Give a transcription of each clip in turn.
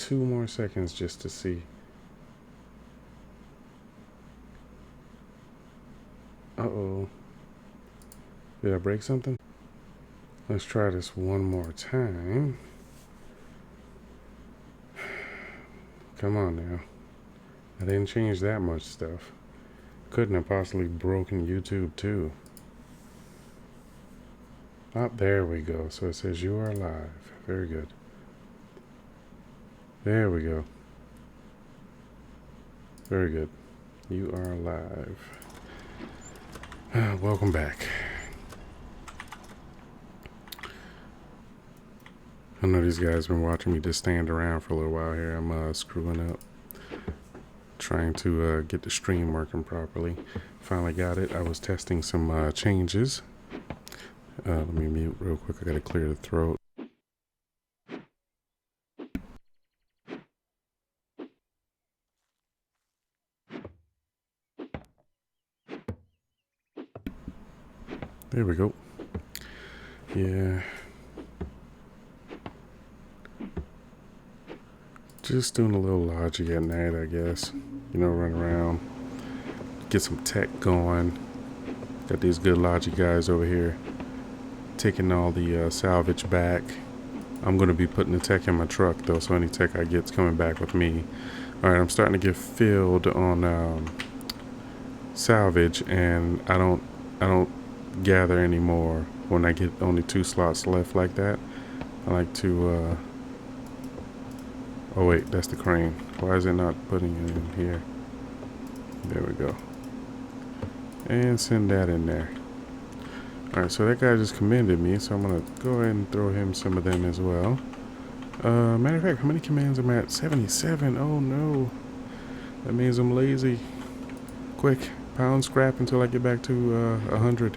2 more seconds just to see. Uh-oh. Did I break something? Let's try this one more time. Come on now. I didn't change that much stuff. Couldn't have possibly broken YouTube too. Oh, there we go. So it says you are live. Very good. There we go. Very good. You are live. Welcome back. I know these guys have been watching me just stand around for a little while here. I'm screwing up. Trying to get the stream working properly. Finally got it. I was testing some changes. Let me mute real quick. I gotta clear the throat. There we go. Yeah. Just doing a little Logi at night, I guess. You know, run around, get some tech going. Got these good Logi guys over here taking all the salvage back. I'm going to be putting the tech in my truck, though, so any tech I get's coming back with me. Alright, I'm starting to get filled on salvage, and I don't gather anymore when I get only 2 slots left like that. I like to oh wait, that's the crane. Why is it not putting it in here? There we go. And send that in there. Alright, so that guy just commended me, so I'm gonna go ahead and throw him some of them as well. Matter of fact, how many commands am I at? 77. Oh no. That means I'm lazy. Quick, pound scrap until I get back to 100.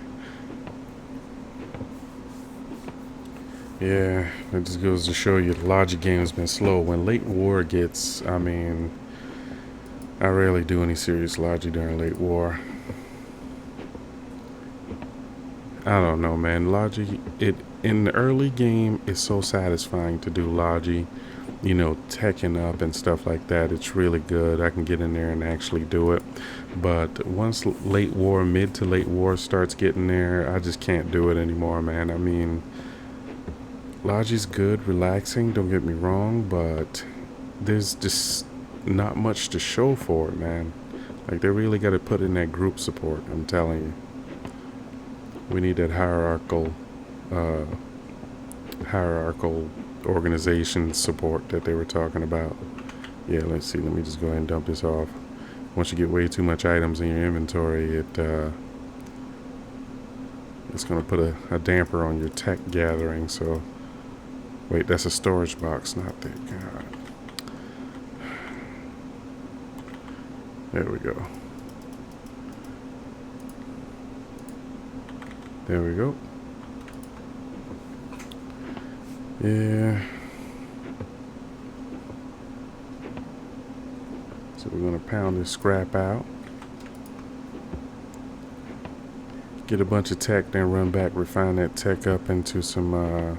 Yeah, that just goes to show you the Logi game has been slow. When late war gets, I mean, I rarely do any serious Logi during late war. I don't know, man. Logi, in the early game, it's so satisfying to do Logi, you know, teching up and stuff like that. It's really good. I can get in there and actually do it. But once late war, mid to late war starts getting there, I just can't do it anymore, man. I mean, Logi's good, relaxing, don't get me wrong, but there's just not much to show for it, man. Like, they really got to put in that group support, I'm telling you. We need that hierarchical organization support that they were talking about. Yeah, let's see. Let me just go ahead and dump this off. Once you get way too much items in your inventory, it's going to put a damper on your tech gathering. So, wait, that's a storage box, not that. God. There we go. There we go. Yeah. So we're going to pound this scrap out. Get a bunch of tech, then run back, refine that tech up into some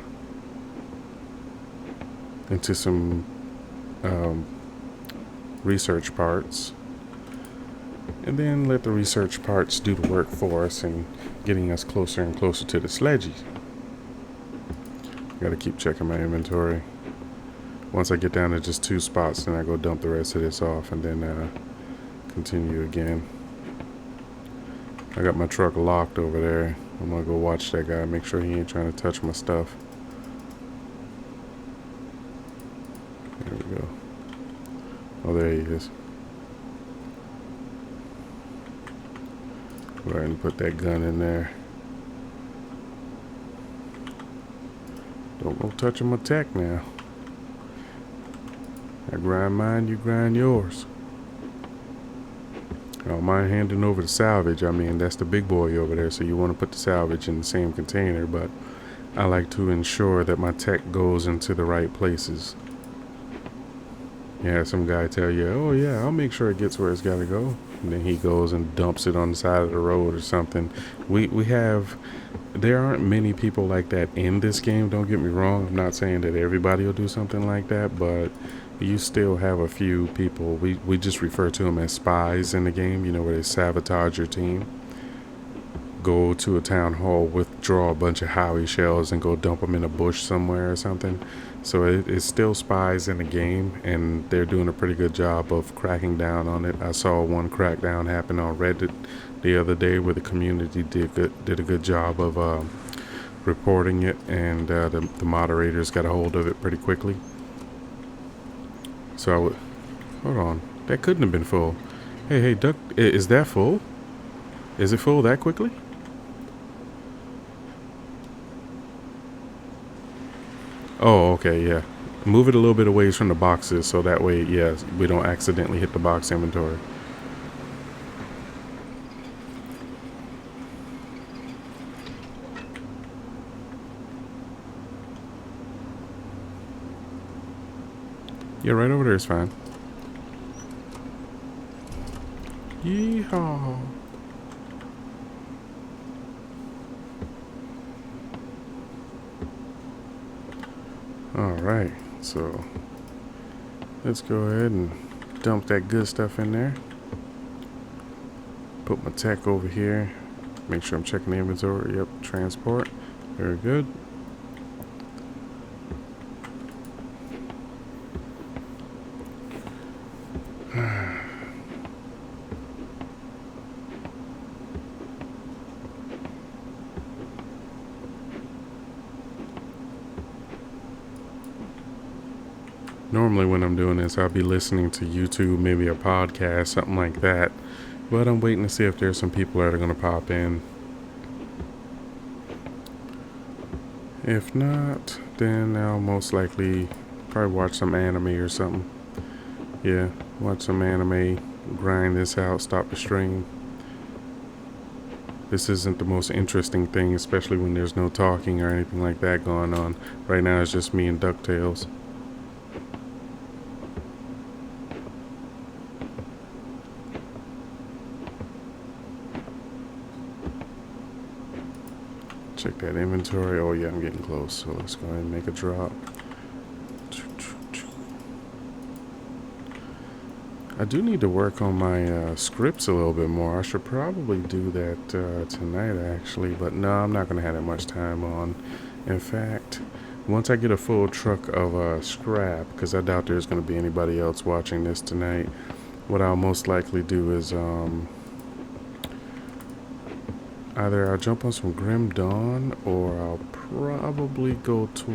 research parts. And then let the research parts do the work for us and getting us closer and closer to the sledges. Gotta keep checking my inventory. Once I get down to just 2 spots, then I go dump the rest of this off and then continue again. I got my truck locked over there. I'm gonna go watch that guy, make sure he ain't trying to touch my stuff. There we go. Oh, there he is. Go ahead and put that gun in there. Don't go touching my tech now. I grind mine, you grind yours. I don't mind handing over the salvage. I mean, that's the big boy over there, so you want to put the salvage in the same container, but I like to ensure that my tech goes into the right places. Yeah, some guy tell you, oh yeah, I'll make sure it gets where it's got to go. And then he goes and dumps it on the side of the road or something. There aren't many people like that in this game, don't get me wrong. I'm not saying that everybody will do something like that, but You still have a few people, we just refer to them as spies in the game, you know, where they sabotage your team. Go to a town hall, withdraw a bunch of Howie shells, and go dump them in a bush somewhere or something. So it's still spies in the game, and they're doing a pretty good job of cracking down on it. I saw one crackdown happen on Reddit the other day where the community did a good job of reporting it, and the moderators got a hold of it pretty quickly. So I would hold on. That couldn't have been full. Hey, duck, is that full? Is it full that quickly? Oh, okay, yeah. Move it a little bit away from the boxes so that way, yeah, we don't accidentally hit the box inventory. Yeah, right over there is fine. Yeehaw. Alright, so let's go ahead and dump that good stuff in there. Put my tech over here. Make sure I'm checking the inventory. Yep, transport. Very good. Normally when I'm doing this, I'll be listening to YouTube, maybe a podcast, something like that. But I'm waiting to see if there's some people that are going to pop in. If not, then I'll most likely probably watch some anime or something. Yeah, watch some anime, grind this out, stop the stream. This isn't the most interesting thing, especially when there's no talking or anything like that going on. Right now it's just me and DuckTales. Check that inventory. Oh yeah, I'm getting close. So let's go ahead and make a drop. I do need to work on my scripts a little bit more. I should probably do that tonight actually, but no, I'm not going to have that much time on. In fact, once I get a full truck of scrap, because I doubt there's going to be anybody else watching this tonight, what I'll most likely do is either I'll jump on some Grim Dawn, or I'll probably go to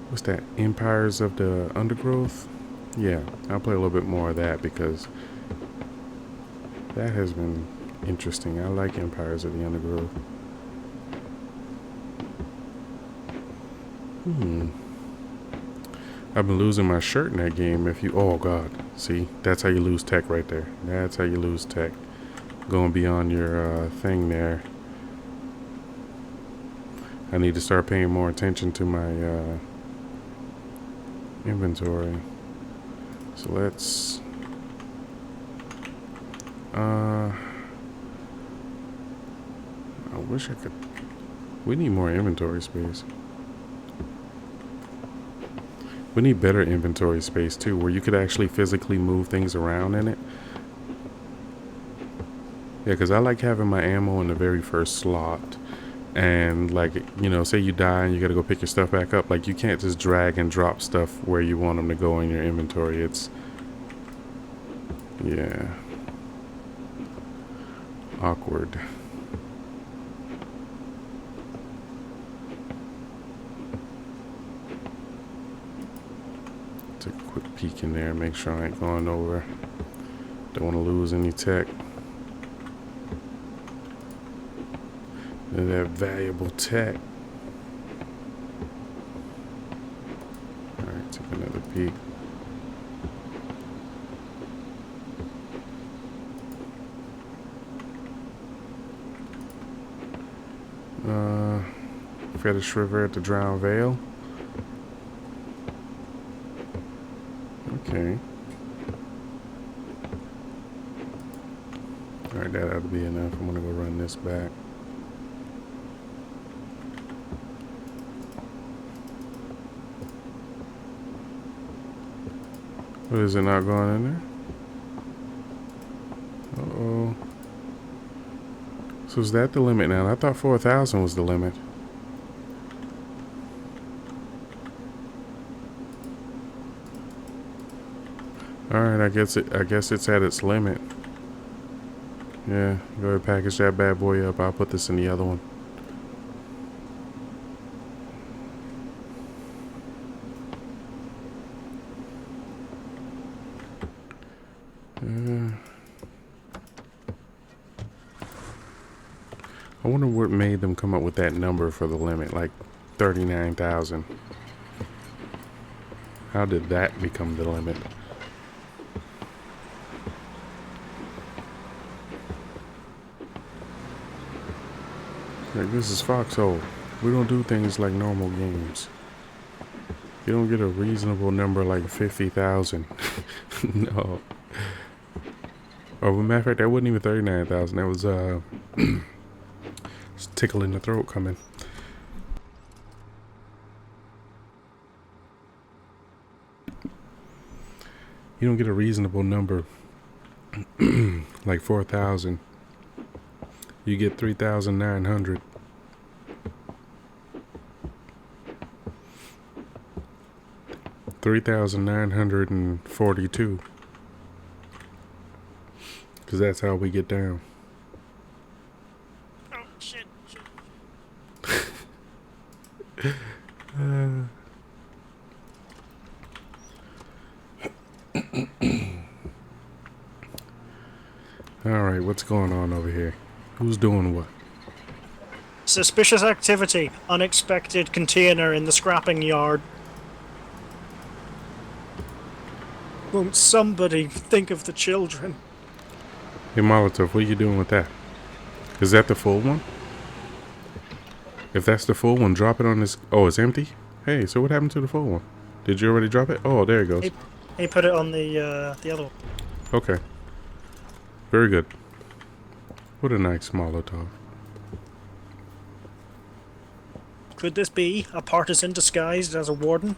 what's that, Empires of the Undergrowth. Yeah, I'll play a little bit more of that because that has been interesting. I like Empires of the Undergrowth. I've been losing my shirt in that game. Oh god, see, that's how you lose tech right there. That's how you lose tech. Going beyond your thing there. I need to start paying more attention to my inventory. So let's I wish I could. We need more inventory space. We need better inventory space too, where you could actually physically move things around in it. Yeah, because I like having my ammo in the very first slot. And like, you know, say you die and you gotta go pick your stuff back up. Like, you can't just drag and drop stuff where you want them to go in your inventory. It's, yeah, awkward. Take a quick peek in there, make sure I ain't going over. Don't want to lose any tech. That valuable tech. Alright, take another peek. Fetish River at the Drowned Vale. Okay. Alright, that ought to be enough. I'm gonna go run this back. What, is it not going in there? Uh-oh. So is that the limit now? I thought 4,000 was the limit. Alright, I guess it's at its limit. Yeah, go ahead, package that bad boy up. I'll put this in the other one. I wonder what made them come up with that number for the limit, like 39,000. How did that become the limit? Like, this is Foxhole. We don't do things like normal games. You don't get a reasonable number like 50,000. No. Oh, as a matter of fact, that wasn't even 39,000. That was tickle in the throat coming. You don't get a reasonable number like 4,000. You get 3,900. $3,942. Because that's how we get down. Oh, shit. Alright, what's going on over here? Who's doing what? Suspicious activity. Unexpected container in the scrapping yard. Won't somebody think of the children? Hey Molotov, what are you doing with that? Is that the full one? If that's the full one, drop it on this. Oh, it's empty? Hey, so what happened to the full one? Did you already drop it? Oh, there it goes. He put it on the other one. Okay. Very good. What a nice Molotov. Could this be a partisan disguised as a warden?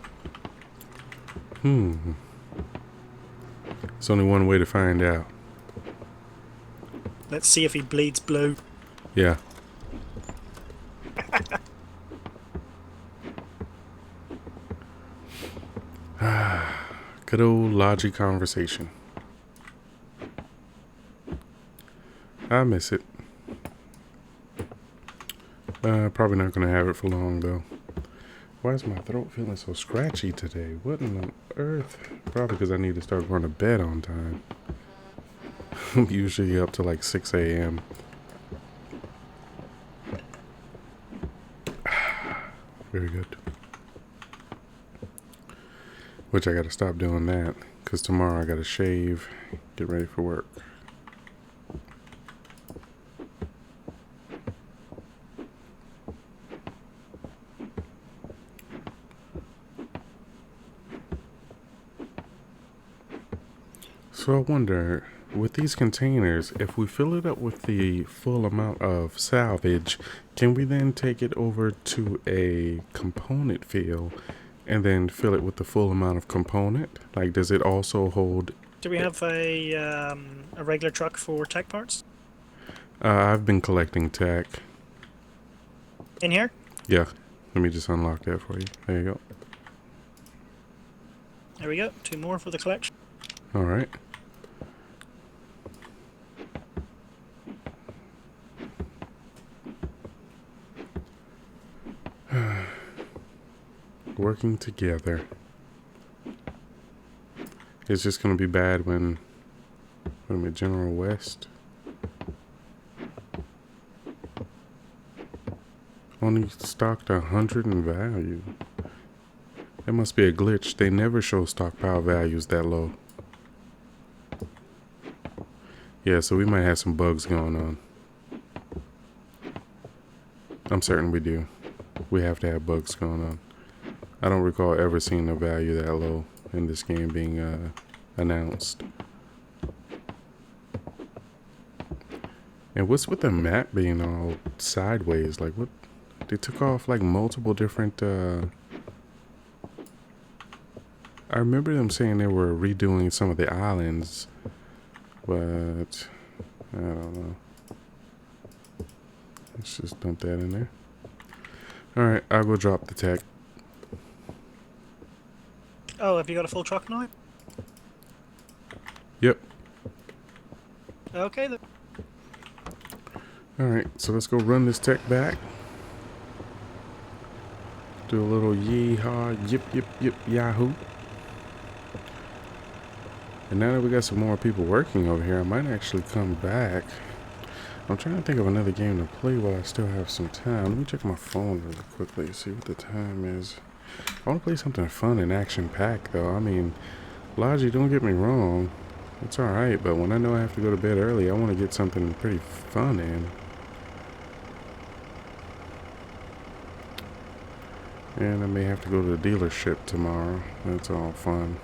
There's only one way to find out. Let's see if he bleeds blue. Yeah. Good old Logi conversation. I miss it. Probably not going to have it for long, though. Why is my throat feeling so scratchy today? What in the earth? Probably because I need to start going to bed on time. I'm usually up to like 6 a.m. Very good. Which I got to stop doing that, because tomorrow I got to shave, get ready for work. So I wonder, with these containers, if we fill it up with the full amount of salvage, can we then take it over to a component fill and then fill it with the full amount of component? Like, does it also hold... Do we have a regular truck for tech parts? I've been collecting tech. In here? Yeah. Let me just unlock that for you. There you go. There we go. 2 more for the collection. All right. Working together. It's just gonna be bad when I'm at General West. Only stocked 100 in value. That must be a glitch. They never show stockpile values that low. Yeah, so we might have some bugs going on. I'm certain we do. We have to have bugs going on. I don't recall ever seeing a value that low in this game being announced. And what's with the map being all sideways? Like, what? They took off like multiple different I remember them saying they were redoing some of the islands, but I don't know. Let's just dump that in there. Alright, I'll go drop the tech. Oh, have you got a full truck now? Yep. Okay then. Alright, so let's go run this tech back. Do a little yee-haw, yip, yip, yip, yahoo. And now that we got some more people working over here, I might actually come back. I'm trying to think of another game to play while I still have some time. Let me check my phone really quickly to see what the time is. I want to play something fun and action-packed, though. I mean, Logi, don't get me wrong. It's alright, but when I know I have to go to bed early, I want to get something pretty fun in. And I may have to go to the dealership tomorrow. That's all fun.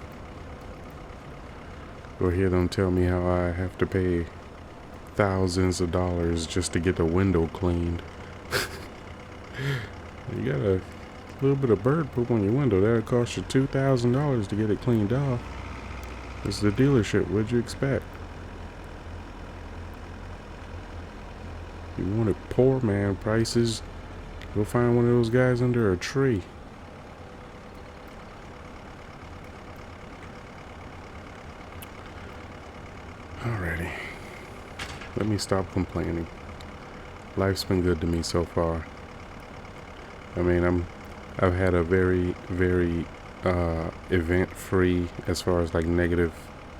Go hear them tell me how I have to pay thousands of dollars just to get the window cleaned. You got a little bit of bird poop on your window. That'll cost you $2,000 to get it cleaned off. It's the dealership. What'd you expect? You wanted poor man prices? Go find one of those guys under a tree. Alrighty. Let me stop complaining. Life's been good to me so far. I mean, I've had a very, very event-free, as far as like negative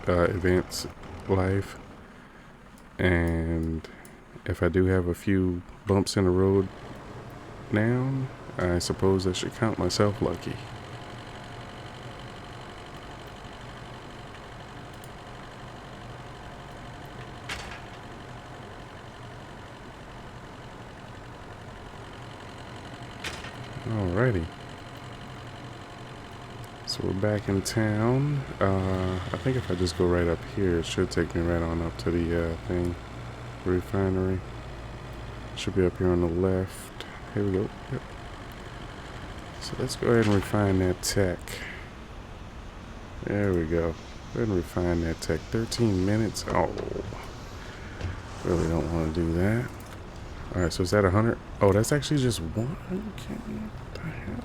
events, life. And if I do have a few bumps in the road now, I suppose I should count myself lucky. Alrighty. So we're back in town. I think if I just go right up here, it should take me right on up to the thing. Refinery. Should be up here on the left. Here we go. Yep. So let's go ahead and refine that tech. There we go. Go ahead and refine that tech. 13 minutes. Oh. Really don't want to do that. Alright, so is that 100? Oh, that's actually just one? Okay, what the hell?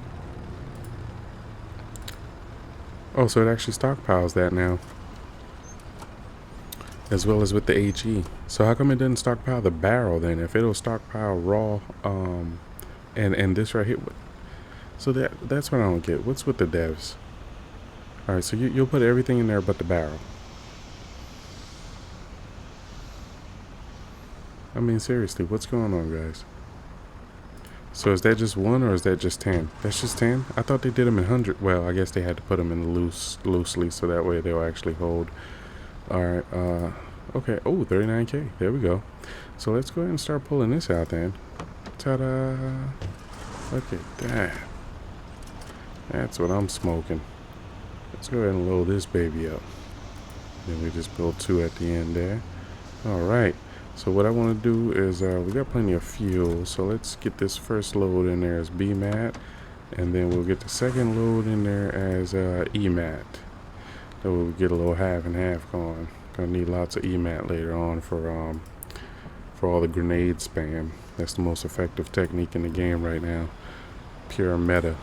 Oh, so it actually stockpiles that now. As well as with the HE. So how come it didn't stockpile the barrel then? If it'll stockpile raw, and this right here. So that's what I don't get. What's with the devs? Alright, so you'll put everything in there but the barrel. I mean, seriously, what's going on, guys? So is that just one or is that just 10? That's just 10? I thought they did them in 100. Well, I guess they had to put them in loosely so that way they'll actually hold. Alright, okay. Oh, 39K. There we go. So let's go ahead and start pulling this out then. Ta-da! Look at that. That's what I'm smoking. Let's go ahead and load this baby up. Then we just build 2 at the end there. Alright. So what I want to do is, we got plenty of fuel, so let's get this first load in there as BMAT, and then we'll get the second load in there as EMAT. Then we'll get a little half and half going. Gonna need lots of EMAT later on for all the grenade spam. That's the most effective technique in the game right now. Pure meta.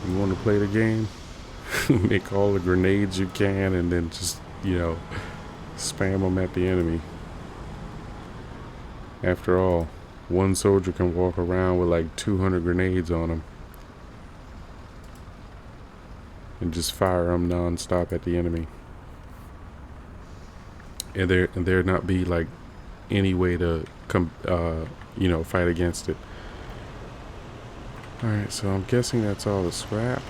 You want to play the game? Make all the grenades you can and then just, spam them at the enemy. After all, one soldier can walk around with like 200 grenades on him and just fire them non-stop at the enemy. And there not be like any way to fight against it. Alright, so I'm guessing that's all the scrap.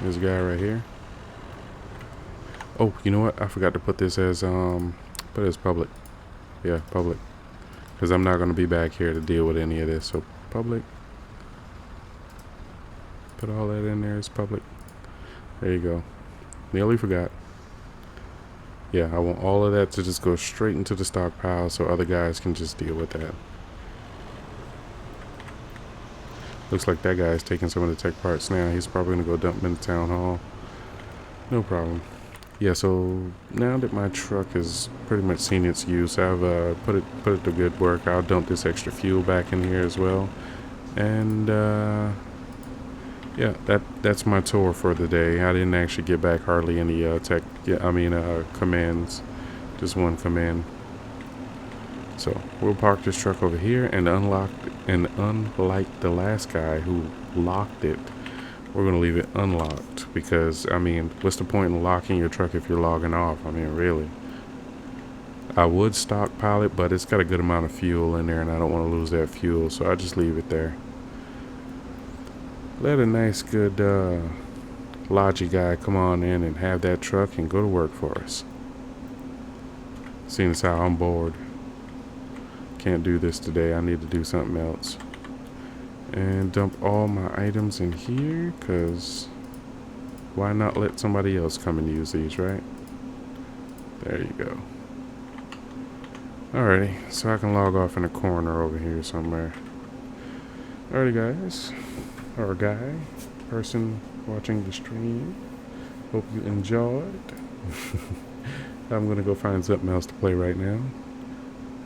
This guy right here. Oh, you know what? I forgot to put this as public. Yeah, public. Because I'm not going to be back here to deal with any of this. So public. Put all that in there as public. There you go. Nearly forgot. Yeah, I want all of that to just go straight into the stockpile so other guys can just deal with that. Looks like that guy's taking some of the tech parts now. He's probably gonna go dump them in the town hall. No problem. Yeah, so now that my truck has pretty much seen its use, I've put it to good work. I'll dump this extra fuel back in here as well. And yeah, that's my tour for the day. I didn't actually get back hardly any commands, just one command. So we'll park this truck over here and unlike the last guy who locked it, we're gonna leave it unlocked because I mean, what's the point in locking your truck if you're logging off? I mean, really. I would stockpile it, but it's got a good amount of fuel in there and I don't want to lose that fuel, so I just leave it there. Let a nice good Logi guy come on in and have that truck and go to work for us. Seeing as how I'm bored. Can't do this today. I need to do something else. And dump all my items in here, because why not let somebody else come and use these, right? There you go. Alrighty, so I can log off in a corner over here somewhere. Alrighty guys, or guy, person watching the stream, hope you enjoyed. I'm gonna go find something else to play right now.